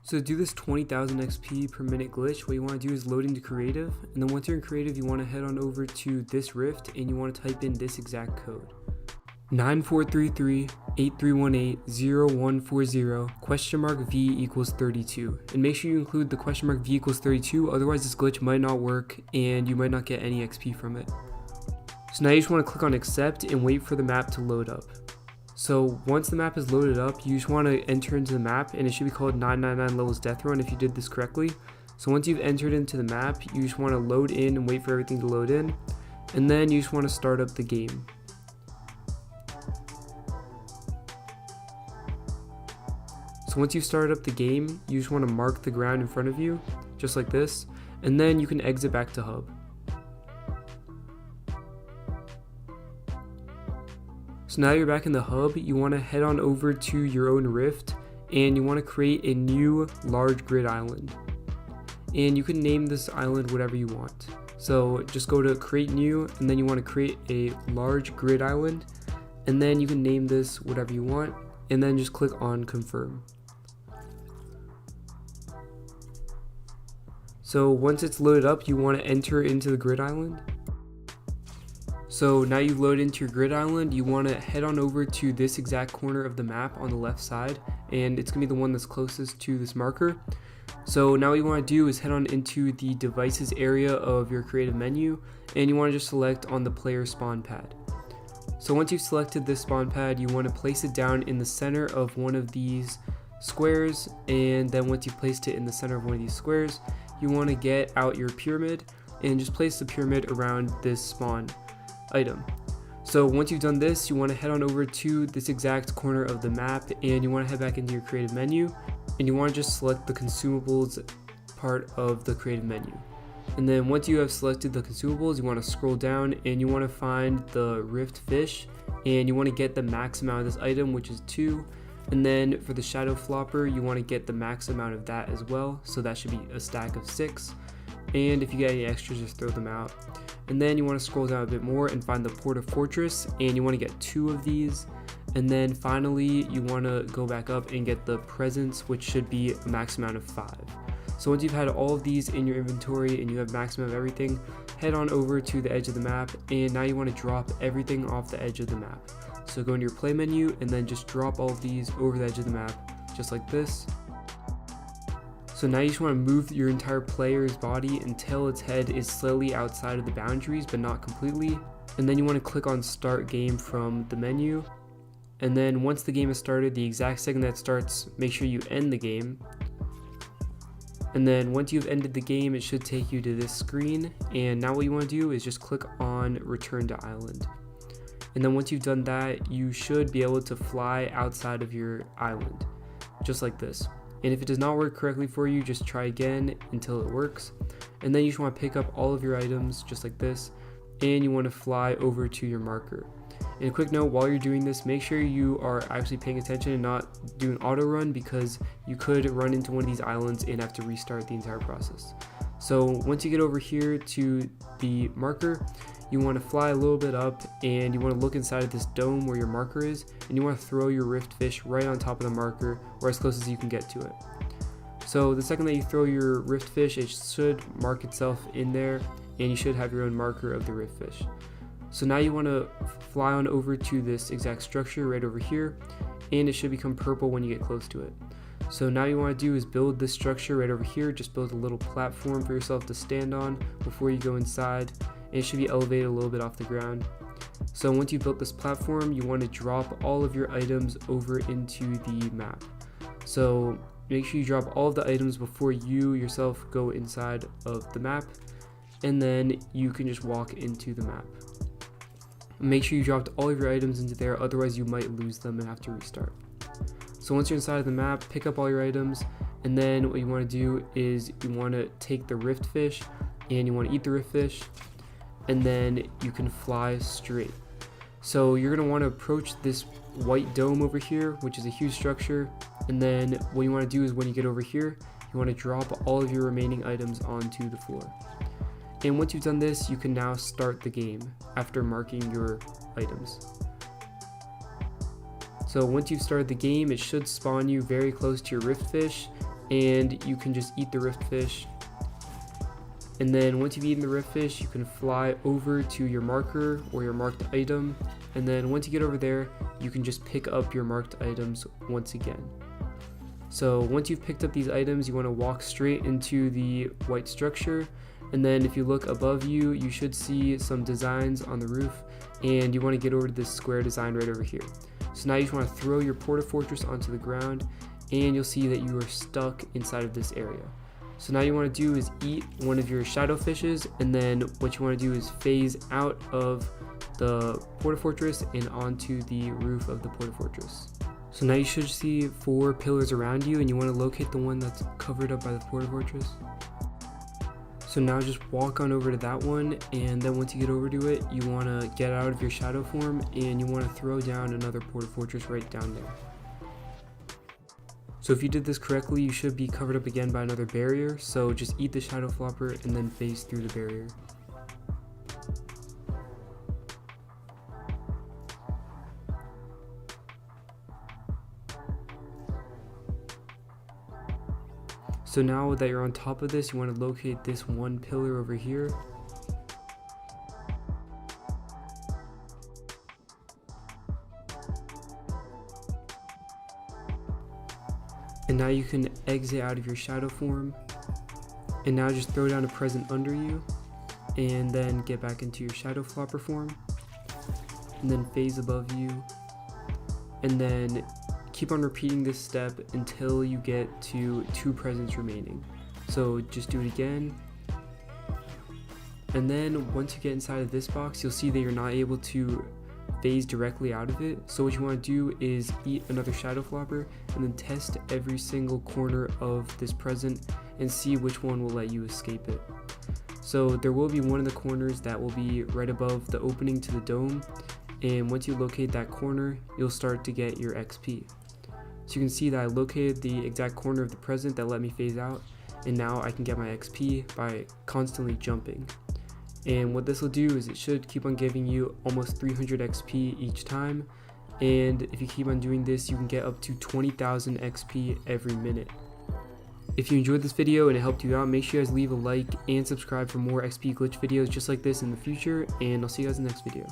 So to do this 20,000 XP per minute glitch, what you want to do is load into creative, and then once you're in creative, you want to head on over to this rift and you want to type in this exact code: 9433-8318-0140 V equals 32, and make sure you include the question mark V equals 32, otherwise this glitch might not work and you might not get any XP from it. So now you just want to click on accept and wait for the map to load up. So once the map is loaded up, you just want to enter into the map, and it should be called 999 levels death run if you did this correctly. So once you've entered into the map, you just want to load in and wait for everything to load in, and then you just want to start up the game. So once you've started up the game, you just want to mark the ground in front of you, just like this, and then you can exit back to hub. So now you're back in the hub, you want to head on over to your own rift, and you want to create a new large grid island. And you can name this island whatever you want. So just go to create new, and then you want to create a large grid island, and then you can name this whatever you want, and then just click on confirm. So once it's loaded up, you want to enter into the grid island. So now you've loaded into your grid island, you want to head on over to this exact corner of the map on the left side, and it's going to be the one that's closest to this marker. So now what you want to do is head on into the devices area of your creative menu, and you want to just select on the player spawn pad. So once you've selected this spawn pad, you want to place it down in the center of one of these squares, and then once you've placed it in the center of one of these squares, you want to get out your pyramid and just place the pyramid around this spawn item. So once you've done this, you want to head on over to this exact corner of the map, and you want to head back into your creative menu, and you want to just select the consumables part of the creative menu. And then once you have selected the consumables, you want to scroll down and you want to find the rift fish, and you want to get the max amount of this item, which is 2. And then for the shadow flopper, you want to get the max amount of that as well, so that should be a stack of 6. And if you get any extras, just throw them out. And then you want to scroll down a bit more and find the Porta Fortress, and you want to get 2 of these. And then finally you want to go back up and get the presents, which should be a max amount of 5. So once you've had all of these in your inventory and you have maximum of everything, head on over to the edge of the map, and now you want to drop everything off the edge of the map. So go into your play menu and then just drop all of these over the edge of the map, just like this. So now you just want to move your entire player's body until its head is slightly outside of the boundaries, but not completely. And then you want to click on start game from the menu. And then once the game is started, the exact second that starts, make sure you end the game. And then once you've ended the game, it should take you to this screen. And now what you want to do is just click on return to island. And then once you've done that, you should be able to fly outside of your island, just like this. And if it does not work correctly for you, just try again until it works. And then you just want to pick up all of your items just like this, and you want to fly over to your marker. And a quick note, while you're doing this, make sure you are actually paying attention and not doing auto run, because you could run into one of these islands and have to restart the entire process. So once you get over here to the marker, you want to fly a little bit up, and you want to look inside of this dome where your marker is, and you want to throw your rift fish right on top of the marker, or as close as you can get to it. So the second that you throw your rift fish, it should mark itself in there, and you should have your own marker of the rift fish. So now you want to fly on over to this exact structure right over here, and it should become purple when you get close to it. So now you want to do is build this structure right over here. Just build a little platform for yourself to stand on before you go inside. And it should be elevated a little bit off the ground. So once you've built this platform, you want to drop all of your items over into the map. So make sure you drop all of the items before you yourself go inside of the map, and then you can just walk into the map. Make sure you dropped all of your items into there, otherwise you might lose them and have to restart. So once you're inside of the map, pick up all your items, and then what you want to do is you want to take the rift fish, and you want to eat the rift fish, and then you can fly straight. So you're going to want to approach this white dome over here, which is a huge structure, and then what you want to do is when you get over here, you want to drop all of your remaining items onto the floor. And once you've done this, you can now start the game after marking your items. So once you've started the game, it should spawn you very close to your rift fish, and you can just eat the rift fish. And then once you've eaten the rift fish, you can fly over to your marker or your marked item. And then once you get over there, you can just pick up your marked items once again. So once you've picked up these items, you want to walk straight into the white structure. And then if you look above you, you should see some designs on the roof, and you want to get over to this square design right over here. So now you just want to throw your porta fortress onto the ground, and you'll see that you are stuck inside of this area. So now you want to do is eat one of your shadow fishes, and then what you want to do is phase out of the porta fortress and onto the roof of the porta fortress. So now you should see 4 pillars around you, and you want to locate the one that's covered up by the porta fortress. So now just walk on over to that one, and then once you get over to it, you want to get out of your shadow form, and you want to throw down another porta fortress right down there. So if you did this correctly, you should be covered up again by another barrier, so just eat the shadow flopper and then phase through the barrier. So now that you're on top of this, you want to locate this one pillar over here. And now you can exit out of your shadow form, and now just throw down a present under you, and then get back into your shadow flopper form, and then phase above you, and then keep on repeating this step until you get to 2 presents remaining. So just do it again, and then once you get inside of this box, you'll see that you're not able to phase directly out of it. So what you want to do is eat another shadow flopper and then test every single corner of this present and see which one will let you escape it. So there will be one of the corners that will be right above the opening to the dome, and once you locate that corner, you'll start to get your XP. So you can see that I located the exact corner of the present that let me phase out, and now I can get my XP by constantly jumping. And what this will do is it should keep on giving you almost 300 XP each time, and if you keep on doing this, you can get up to 20,000 XP every minute. If you enjoyed this video and it helped you out, make sure you guys leave a like and subscribe for more XP glitch videos just like this in the future, and I'll see you guys in the next video.